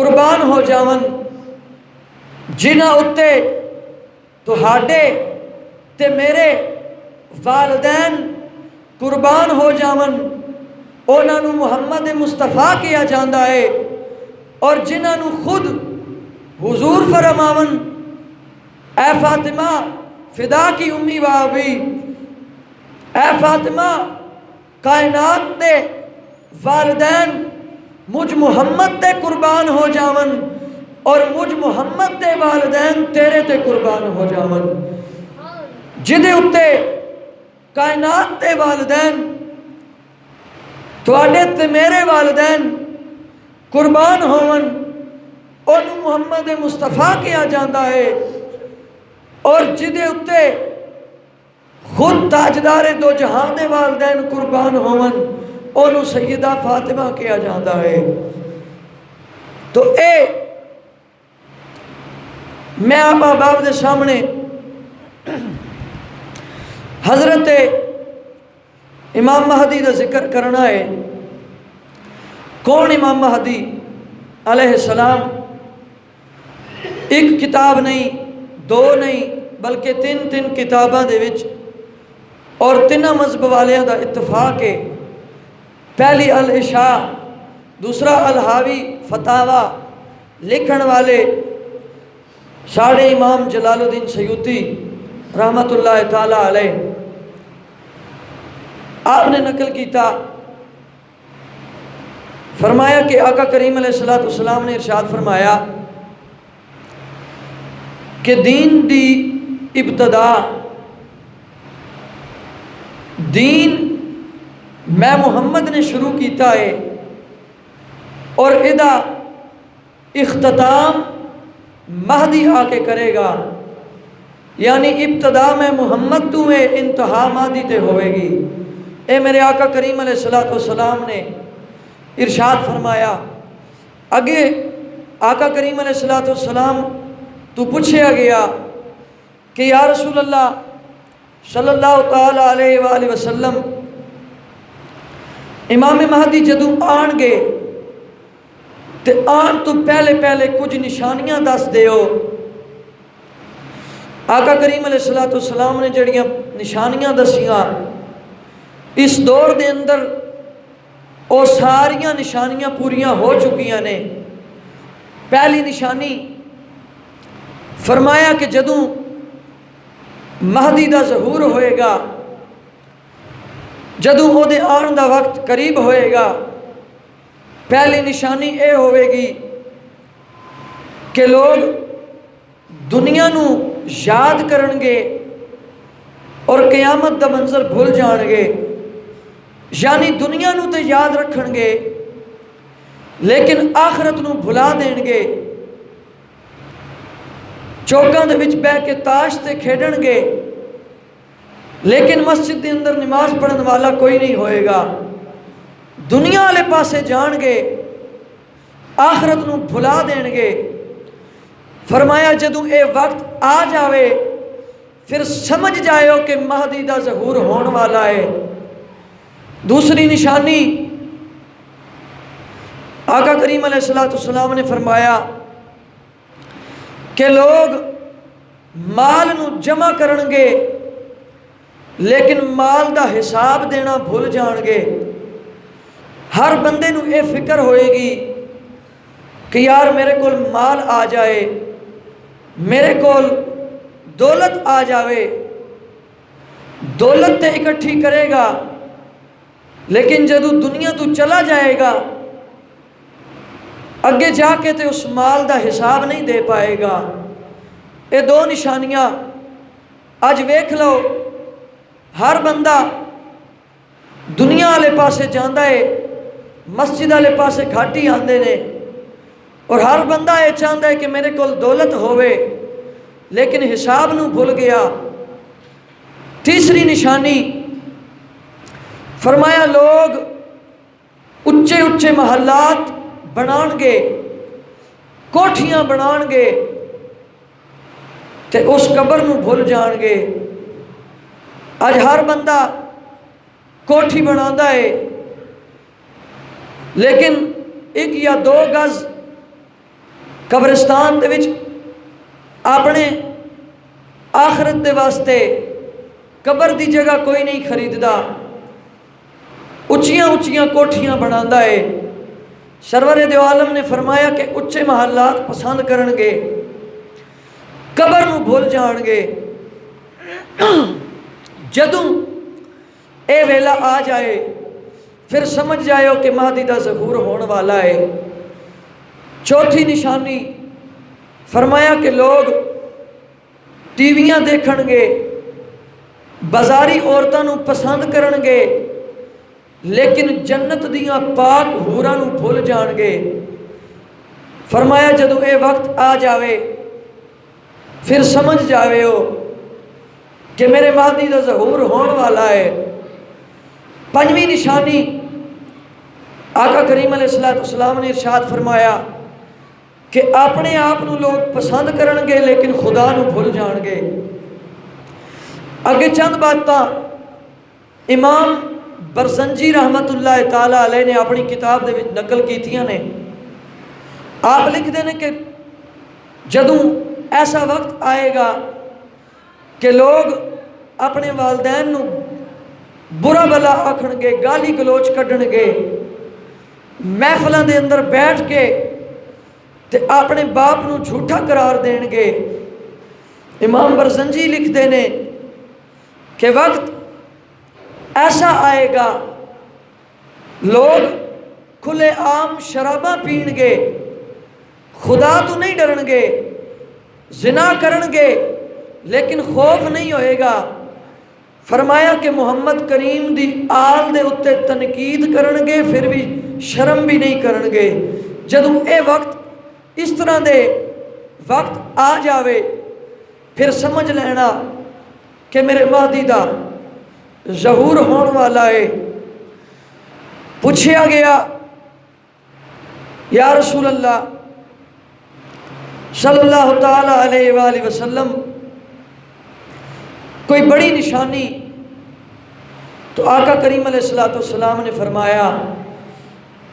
قربان ہو جاون جنہاں اتے تہاڈے تے میرے والدین قربان ہو جاون انہاں نو محمد مصطفیٰ کیا جاندا ہے، اور جنہاں نو خود حضور فرماون اے فاطمہ فدا کی امی و ابی، اے فاطمہ کائنات دے والدین مجھ محمد تے قربان ہو جاون، اور مجھ محمد دے والدین تیرے تے قربان ہو جاون۔ جدے اتے کائنات دے والدین تواڈے تے میرے والدین قربان ہون انہوں محمد مصطفیٰ کیا جاندہ ہے، اور جدے اتے خود تاجدار دو جہان دے والدین قربان ہون انہوں سیدہ فاطمہ کیا جاندہ ہے۔ تو اے میں آپ احباب دے سامنے حضرت امام مہدی دا ذکر کرنا ہے۔ کون امام مہدی علیہ السلام؟ ایک کتاب نہیں، دو نہیں، بلکہ تین کتاباں دے وچ اور تینہ مذہب والیاں دا اتفاق ہے۔ پہلی الاشاء، دوسرا الحاوی فتاوی، لکھن والے ساڑھے امام جلال الدین سیوطی رحمت اللہ تعالی علیہ۔ آپ نے نقل کیتا، فرمایا کہ آقا کریم علیہ السلام نے ارشاد فرمایا کہ دین دی ابتدا، دین میں محمد نے شروع کیتا ہے، اور ادا اختتام مہدی آ کے کرے گا، یعنی ابتدا میں محمد تو ہے، انتہا مہدی تے ہوئے گی۔ اے میرے آقا کریم علیہ السلام نے ارشاد فرمایا۔ اگے آقا کریم علیہ السلام تو پوچھیا گیا کہ یا رسول اللہ صلی اللہ تعالیٰ علیہ وآلہ وسلم، امام مہدی جدو آن گے تے آن تو پہلے پہلے کچھ نشانیاں دس دیو۔ آقا کریم علیہ السلام نے جڑیاں نشانیاں دسیاں، اس دور دے اندر وہ ساریاں نشانیاں پوریاں ہو چکیاں نے۔ پہلی نشانی فرمایا کہ جدوں مہدی دا ظہور ہوئے گا، جدوں او دے آن دا وقت قریب ہوئے گا، پہلی نشانی اے ہوئے گی کہ لوگ دنیا نو یاد کرنگے اور قیامت دا منظر بھول جانگے، یعنی دنیا نو تے یاد رکھنگے لیکن آخرت نو بھلا دینگے، چوکاں دے وچ بہ کے تاش تے کھیڈنگے لیکن مسجد دے اندر نماز پڑھن والا کوئی نہیں ہوئے گا، دنیا والے پاسے جانگے، آخرت نو بھلا دینگے۔ فرمایا جدوں اے وقت آ جاوے پھر سمجھ جائیو کہ مہدی دا ظہور ہون والا ہے۔ دوسری نشانی آقا کریم علیہ السلام نے فرمایا کہ لوگ مال نو جمع کرنگے لیکن مال دا حساب دینا بھول جانگے۔ ہر بندے نو اے فکر ہوئے گی کہ یار میرے کول مال آ جائے، میرے کول دولت آ جاوے، دولت تے اکٹھی کرے گا لیکن جدو دنیا تو چلا جائے گا اگے جا کے تے اس مال دا حساب نہیں دے پائے گا۔ اے دو نشانیاں آج ویکھ لو، ہر بندہ دنیا والے پاسے جاندا ہے، مسجد والے پاسے گھاٹی آندے نے، اور ہر بندہ یہ چاہتا ہے کہ میرے کول دولت ہوئے لیکن حساب نو بھول گیا۔ تیسری نشانی فرمایا لوگ اچھے اچھے محلات بنانگے، کوٹھیاں بنانگے تے اس قبر نو بھول جانگے۔ آج ہر بندہ کوٹھی بناندا ہے لیکن ایک یا دو گز قبرستان دے وچ اپنے آخرت دے واسطے قبر دی جگہ کوئی نہیں خریددا، اچھیاں اچھیاں کوٹھیاں بناتا ہے۔ سرور دو عالم نے فرمایا کہ اچھے محلات پسند کرن گے، قبر نو بھول جان گے۔ جدوں اے ویلا آ جائے پھر سمجھ جائے کہ مہدی دا ظہور ہونے والا ہے۔ چوتھی نشانی فرمایا کہ لوگ ٹی ویاں دیکھن گے، بازاری عورتوں نو پسند کرن گے، لیکن جنت دیاں پاک حوراں نو بھول جان گے۔ فرمایا جدو اے وقت آ جاوے پھر سمجھ جاوے ہو کہ میرے مہدی دا ظہور ہون والا ہے۔ پنجویں نشانی آقا کریم علیہ السلام نے ارشاد فرمایا کہ اپنے آپ نو لوگ پسند کرن گے لیکن خدا نو بھول جان گے۔ اگے چند باتاں امام برزنجی رحمت اللہ تعالیٰ علیہ نے اپنی کتاب دے وچ نقل کیتیاں نے۔ آپ لکھ دینے کہ جدوں ایسا وقت آئے گا کہ لوگ اپنے والدین نو برا بلا آکھن گے، گالی گلوچ کڈن گے، محفلاں دے اندر بیٹھ کے تے اپنے باپ نو جھوٹا قرار دین گے۔ امام برزنجی لکھ دینے کہ وقت ایسا آئے گا لوگ کھلے عام شراباں پین گے، خدا تو نہیں ڈرن گے، زنا کرن گے لیکن خوف نہیں ہوئے گا۔ فرمایا کہ محمد کریم دی آل دے اتے تنقید کرن گے پھر بھی شرم بھی نہیں کرن گے۔ جدوں اے وقت اس طرح دے وقت آ جاوے پھر سمجھ لینا کہ میرے مہدی دا ظہور ہون والا ہے۔ پوچھیا گیا یا رسول اللہ صلی اللہ تعالیٰ علیہ وآلہ وسلم کوئی بڑی نشانی؟ تو آقا کریم علیہ السلام نے فرمایا،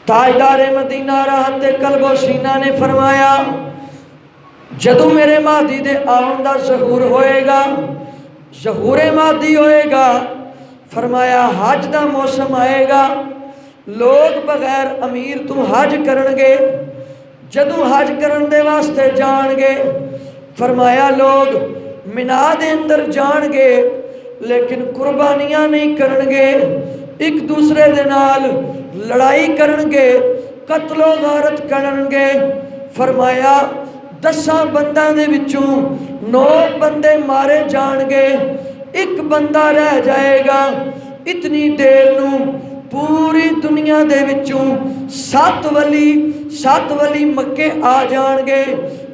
تاجدار مدینہ راحت قلب و سینہ نے فرمایا جدو میرے مہدی دے آن دا ظہور ہوئے گا، ظہور مہدی ہوئے گا، فرمایا حج دا موسم آئے گا، لوگ بغیر امیر تو حج کرن گے، جدو حج کرن دے واسطے جان گے، فرمایا لوگ مینا دے اندر جان گے لیکن قربانیاں نہیں کرن گے، ایک دوسرے دے نال لڑائی کرن گے، قتل و غارت کرن گے۔ فرمایا 10 بندہ دے وچوں 9 بندے مارے جان گے، ایک بندہ رہ جائے گا۔ اتنی دیر نو پوری دنیا دے وچوں 7 ولی مکے آ جان گے،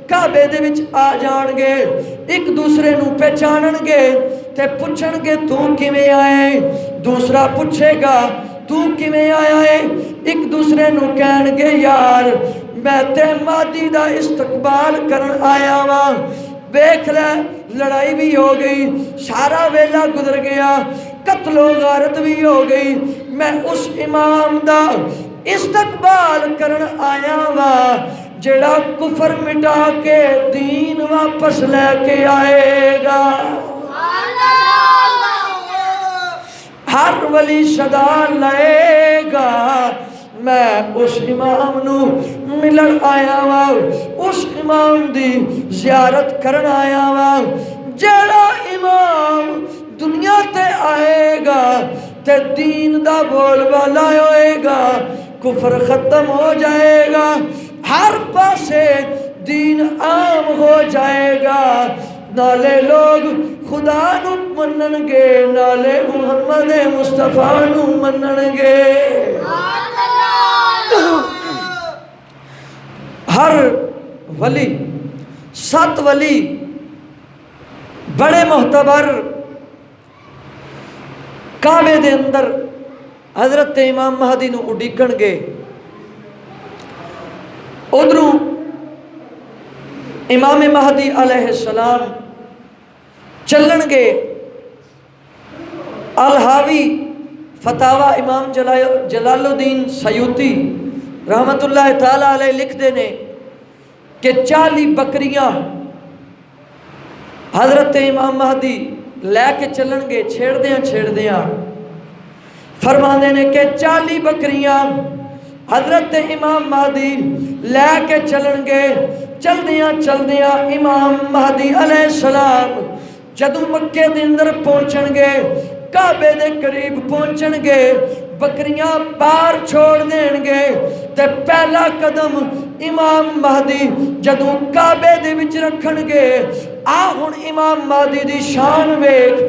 کعبے دے وچ آ جان گے، ایک دوسرے نو پہچانن گے تے پوچھن گے تو کیویں آئے، دوسرا پوچھے گا تو کیویں آیا ہے، ایک دوسرے نو کہن گے یار میں تے مہدی دا استقبال کرن آیا ہاں۔ دیکھ لے لڑائی بھی ہو گئی، سارا ویلا گزر گیا، قتل و غارت بھی ہو گئی، میں اس امام دا استقبال کرن آیا ہاں جڑا کفر مٹا کے دین واپس لے کے آئے گا۔ ہر ولی صدا لائے گا، میں اس امام نو ملن آیا ہاں، اس امام دی زیارت کرن آیا ہاں۔ جڑا امام دنیا تے آئے گا تے دین دا بول بالا ہوئے گا، کفر ختم ہو جائے گا، ہر پاسے دین عام ہو جائے گا، نالے لوگ خدا نو منن گے، نالے محمد مصطفیٰ نو منن گے۔ ہر ولی 7 ولی بڑے محتبر کعبے دے اندر حضرت امام مہدی نو اڈیکن گے، ادھروں امام مہدی علیہ السلام چلن گے۔ الحاوی فتاوہ امام جلال الدین سیوطی رحمت اللہ تعالیٰ علیہ لکھ دینے کہ 40 بکریاں حضرت امام مہدی لے کے چلن گے، چھیڑ دیاں فرمانے نے کہ 40 بکریاں حضرت امام مہدی لے کے چلن گے۔ چل دیاں امام مہدی علیہ السلام جدو مکے دے اندر پہنچن گے، کعبے دے قریب پہنچن گے، بکریاں پار چھوڑ دین گے تے پہلا قدم امام مہدی جدو کعبے دے وچ رکھن گے۔ ہن امام مہدی دی شان ویکھ،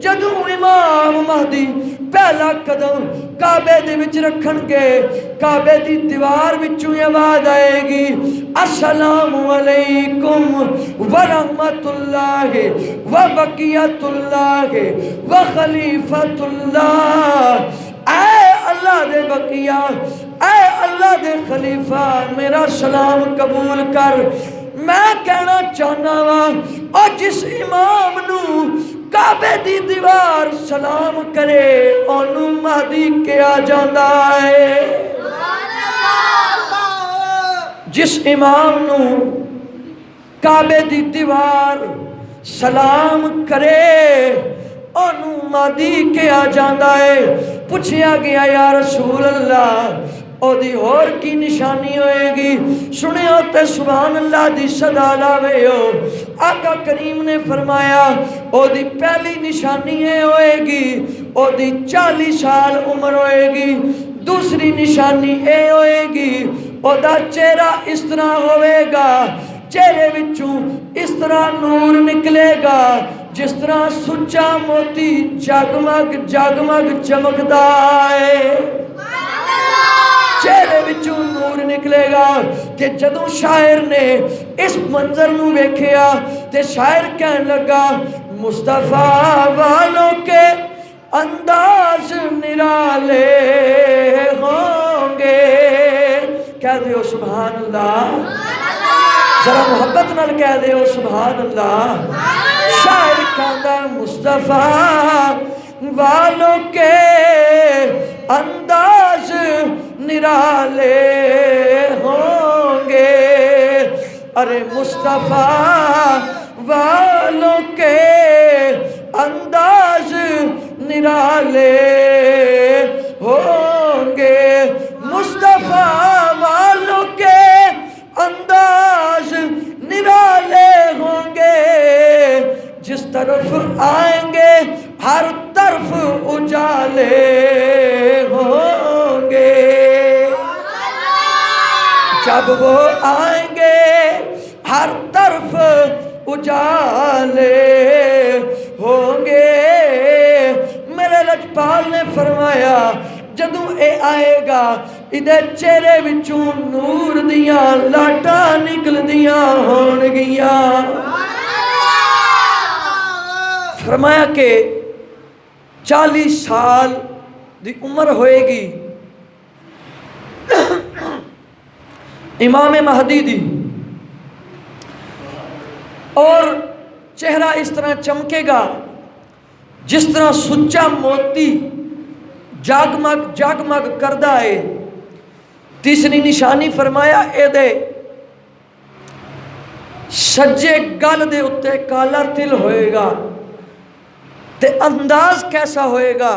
جدو امام مہدی پہلا قدم کعبے دے وچ رکھن گے، کعبے دی دیوار وچوں آواز آئے گی، السلام علیکم ورحمت اللہ وبرکاتہ اللہ وخلیفۃ اللہ۔ اے اللہ دے بقیہ، اے اللہ دے خلیفہ، میرا سلام قبول کر۔ میں کہنا چاہنا وا، اور جس امام نو کعبے دی دیوار سلام کرے اونوں مہدی کیا جاندا ہے۔ جس امام نو کعبے دی دیوار سلام کرے اونوں مہدی کیا جاندا ہے۔ پوچھیا گیا یا رسول اللہ او دی اور کی نشانی ہوئے گی؟ سنیو تے سبحان اللہ دی صدا لاوے ہو۔ آقا کریم نے فرمایا او دی پہلی نشانی یہ ہوئے گی او دی 40 سال عمر ہوئے گی۔ دوسری نشانی اے ہوئے گی او دا چہرہ اس طرح ہوئے گا، چہرے وچوں اس طرح نور نکلے گا جس طرح سچا موتی جگمگ جگمگ چمکدا ہے۔ چہرے وچوں نور نکلے گا کہ جدوں شاعر نے اس منظر نو ویکھیا تے شاعر کہن لگا، مصطفیٰ والوں کے انداز نرالے ہوں گے۔ کہہ دیو سبحان اللہ، ذرا محبت نال کہہ دیو سبحان اللہ۔ شاعر کہندا مصطفیٰ والوں کے انداز نرالے ہوں گے، ارے مصطفیٰ والوں کے انداز نرالے ہوں گے، مصطفیٰ والوں کے انداز نرالے ہوں گے۔ جس طرف آئیں گے ہر طرف اجالے ہوں گے۔ جب وہ آئیں گے ہر طرف اجالے ہوں گے۔ میرے لجپال نے فرمایا جدوں اے آئے گا ادھے چہرے وچوں نور دیاں لاٹاں نکل دیاں ہون گیاں۔ فرمایا کہ 40 سال دی عمر ہوئے گی امام مہدی دی، اور چہرہ اس طرح چمکے گا جس طرح سچا موتی جاگمگ جاگمگ کردہ ہے۔ تیسری نشانی فرمایا اے دے سجے گل دے اتے کالا تل ہوئے گا تے انداز کیسا ہوئے گا،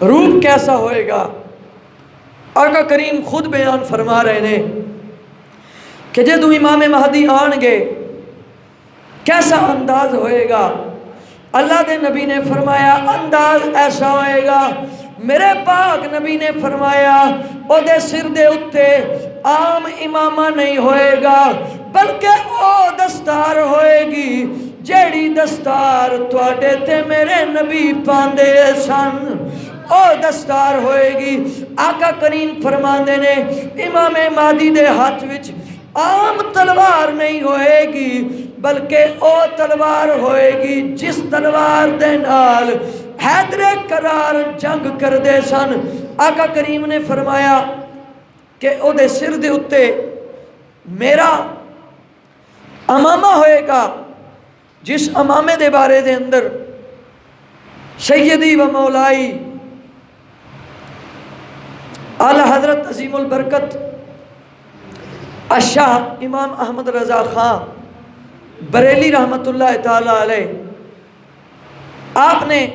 روپ کیسا ہوئے گا۔ آقا کریم خود بیان فرما رہے ہیں کہ جدو امام مہدی آن گے کیسا انداز ہوئے گا۔ اللہ دے نبی نے فرمایا انداز ایسا ہوئے گا، میرے پاک نبی نے فرمایا او دے سر دے اتے عام امامہ نہیں ہوئے گا بلکہ او دستار ہوئے گی جیڑی دستار تواڈے تے میرے نبی پاندے سن، او دستار ہوئے گی۔ آقا کریم فرماندے نے امام مہدی دے ہاتھ وچ عام تلوار نہیں ہوئے گی بلکہ او تلوار ہوئے گی جس تلوار دے نال حیدر کرار جنگ کر دے سن۔ آقا کریم نے فرمایا کہ او دے سر دے اتے میرا امامہ ہوئے گا جس امامے دے بارے دے اندر سیدی و مولائی اعلی حضرت عظیم البرکت الشاہ امام احمد رضا خان بریلی رحمت اللہ تعالی علیہ آپ نے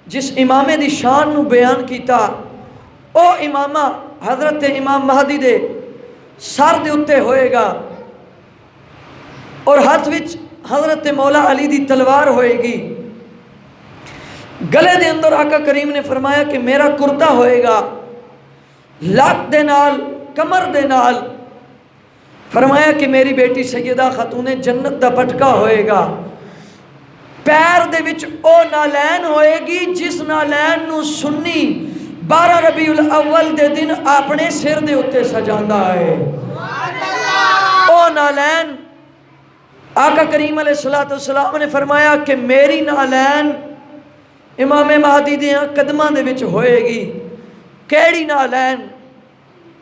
جس امامے دی شان نو بیان کیتا او امامہ حضرت امام مہدی دے سر دے اتے ہوئے گا اور ہاتھ وچ حضرت مولا علی دی تلوار ہوئے گی، گلے دے اندر آقا کریم نے فرمایا کہ میرا کرتا ہوئے گا، لات دے نال کمر دے نال فرمایا کہ میری بیٹی سیدہ خاتون جنت دا پٹکا ہوئے گا، پیر دے وچ او نالین ہوئے گی جس نالین نو سنی 12 ربیع الاول دے دن اپنے سر دے اتے سجاندہ ہے۔ او نالین آقا کریم علیہ السلام نے فرمایا کہ میری نالین امام مہدی دیاں قدماں دے وچ ہوئے گی۔ کیڑی نالین؟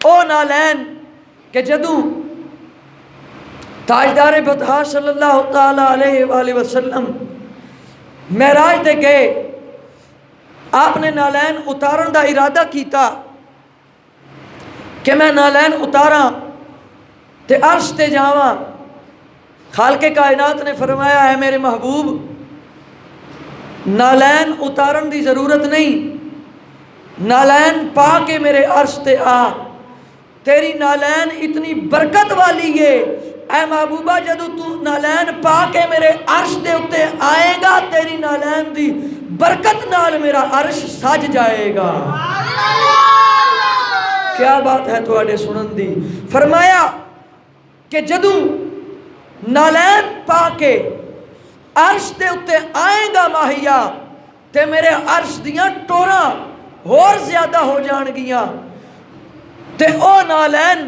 او نالین کہ جدوں تاجدار بطحا صلی اللہ تعالی علیہ وآلہ وسلم معراج دے گئے، آپ نے نالین اتارن دا ارادہ کیتا کہ میں نالین اتاراں تے عرش تے جاواں۔ خالق کائنات نے فرمایا ہے میرے محبوب نالین اتارن دی ضرورت نہیں، نالین پا کے میرے عرش تے آ، تیری نالین اتنی برکت والی ہے اے محبوبہ، جدو تو نالین پا کے میرے عرش دے اتے آئے گا تیری نالین دی برکت نال میرا عرش سج جائے گا۔ کیا بات ہے تواڈے سنن دی؟ فرمایا کہ جدو نالین پا کے عرش دے اتے آئے گا ماہیا تے میرے عرش دیاں ٹوراں اور زیادہ ہو جان گیاں تے او نالین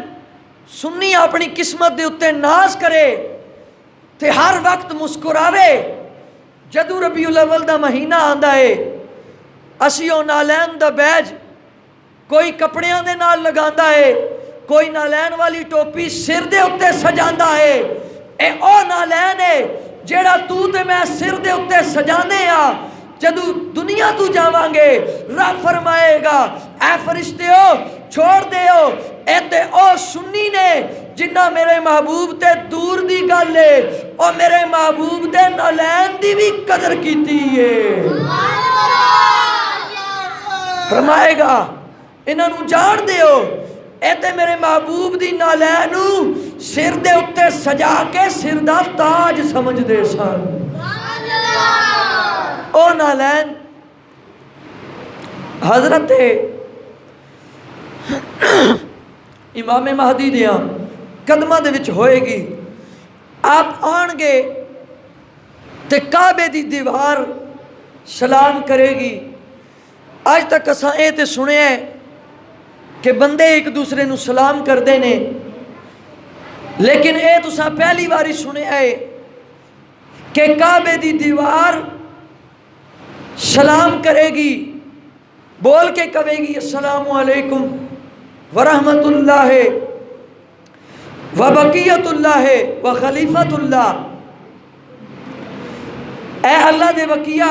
سنی اپنی قسمت دے اتے ناز کرے تے ہر وقت مسکراوے۔ جدو ربیع الاول دا مہینہ آندا ہے اسی او نالین دا بیج کوئی کپڑیاں دے نال لگاندا ہے، کوئی نالین والی ٹوپی سر دے اتے سجاندا ہے۔ اے او نالین ہے جیڑا تو تے میں سر دے اتے سجانے آ، جدو دنیا تو جاوان گے رب فرمائے گا اے فرشتے ہو چھوڑ دے ہو، اے تے او سنی نے جنہ میرے محبوب تے دور دی گل ہے او میرے محبوب تے نالین دی بھی قدر کیتی ہے۔ فرمائے گا انہاں نو جان دے ہو، اے تے میرے محبوب دی نالینو سر دے اتے سجا کے سر دا تاج سمجھ دے سن۔ او نالین حضرت امام مہدی دیاں قدمہ دے وچ ہوئے گی، آپ آن گے تے کعبے دی دیوار سلام کرے گی۔ آج تک اساں اے تے سنے ہیں کہ بندے ایک دوسرے نو سلام کر دینے، لیکن اے تساں پہلی باری سنے ہے کہ کعبے دی دیوار سلام کرے گی، بول کے کہے گی السلام علیکم ورحمت اللہ وبقیت اللہ وخلیفۃ اللہ۔ اے اللہ دے بقیہ